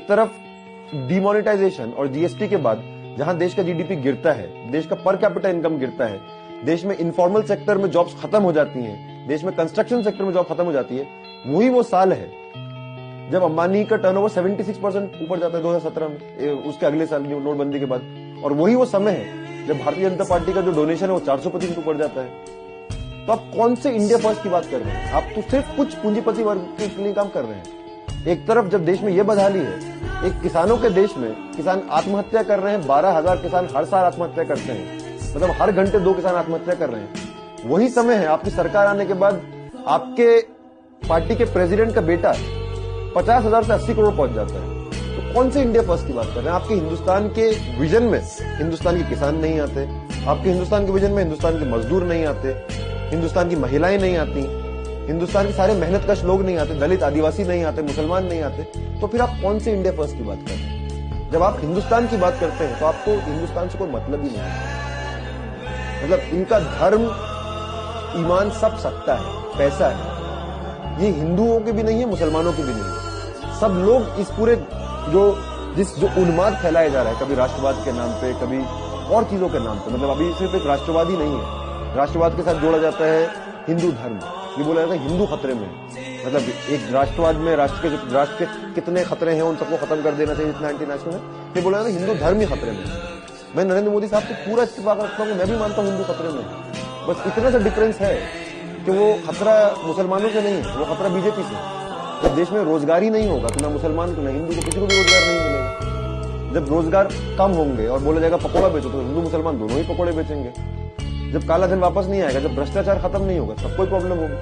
एक तरफ डिमोनेटाइजेशन और जीएसटी के बाद जहां देश का जीडीपी गिरता है, देश का पर कैपिटा इनकम गिरता है, देश में इनफॉर्मल सेक्टर में जॉब्स खत्म हो जाती हैं, देश में कंस्ट्रक्शन सेक्टर में जॉब खत्म हो जाती है, वही वो साल है जब अंबानी का टर्नओवर 76% ऊपर जाता है 2017 में, उसके अगले साल नोटबंदी के बाद। और वही वो समय है जब भारतीय जनता पार्टी का जो डोनेशन है वो 400% ऊपर जाता है। तो आप कौन से इंडिया फर्स्ट की बात कर रहे हैं? आप तो सिर्फ कुछ पूंजीपति वर्ग के लिए काम कर रहे हैं। एक तरफ जब देश में यह बदहाली है, एक किसानों के देश में किसान आत्महत्या कर रहे हैं, 12,000 किसान हर साल आत्महत्या करते हैं, मतलब हर घंटे 2 किसान आत्महत्या कर रहे हैं। वही समय है आपकी सरकार आने के बाद आपके पार्टी के प्रेसिडेंट का बेटा 50,000 से 80 करोड़ पहुंच जाता है। तो कौन से इंडिया फर्स्ट की बात कर रहे हैं? आपके हिंदुस्तान के विजन में हिंदुस्तान के किसान नहीं आते, आपके हिंदुस्तान के विजन में हिंदुस्तान के मजदूर नहीं आते, हिंदुस्तान की महिलाएं नहीं आती, हिंदुस्तान के सारे मेहनतकश लोग नहीं आते, दलित आदिवासी नहीं आते, मुसलमान नहीं आते। तो फिर आप कौन से इंडिया फर्स्ट की बात कर रहे हैं? जब आप हिंदुस्तान की बात करते हैं तो आपको हिंदुस्तान से कोई मतलब ही नहीं है। मतलब इनका धर्म, ईमान सब सत्ता है, पैसा है। ये हिंदुओं के भी नहीं है, मुसलमानों के भी नहीं है। सब लोग इस पूरे जो उन्माद फैलाया जा रहा है, कभी राष्ट्रवाद के नाम पे, कभी और चीजों के नाम पे, मतलब अभी सिर्फ एक राष्ट्रवाद ही नहीं है, राष्ट्रवाद के साथ जोड़ा जाता है हिंदू धर्म। ये बोला जाता है हिंदू खतरे में, मतलब एक राष्ट्रवाद में राष्ट्र के कितने खतरे हैं उन सबको खत्म कर देना चाहिए जितना एंटी नेशनल है। ये बोला जाता है हिंदू धर्म ही खतरे में। मैं नरेंद्र मोदी साहब से पूरा इत्तेफाक रखता हूँ, मैं भी मानता हूँ हिंदू खतरे में। बस इतना सा डिफरेंस है कि वो खतरा मुसलमानों से नहीं है, वो खतरा बीजेपी से। जब देश में रोजगार ही नहीं होगा तो ना मुसलमान को ना हिंदू को किसी को भी रोजगार नहीं मिलेगा। जब रोजगार कम होंगे और बोला जाएगा पकौड़ा बेचो, तो हिंदू मुसलमान दोनों ही पकौड़े बेचेंगे। जब काला धन वापस नहीं आएगा, जब भ्रष्टाचार खत्म नहीं होगा, तब कोई प्रॉब्लम होगी।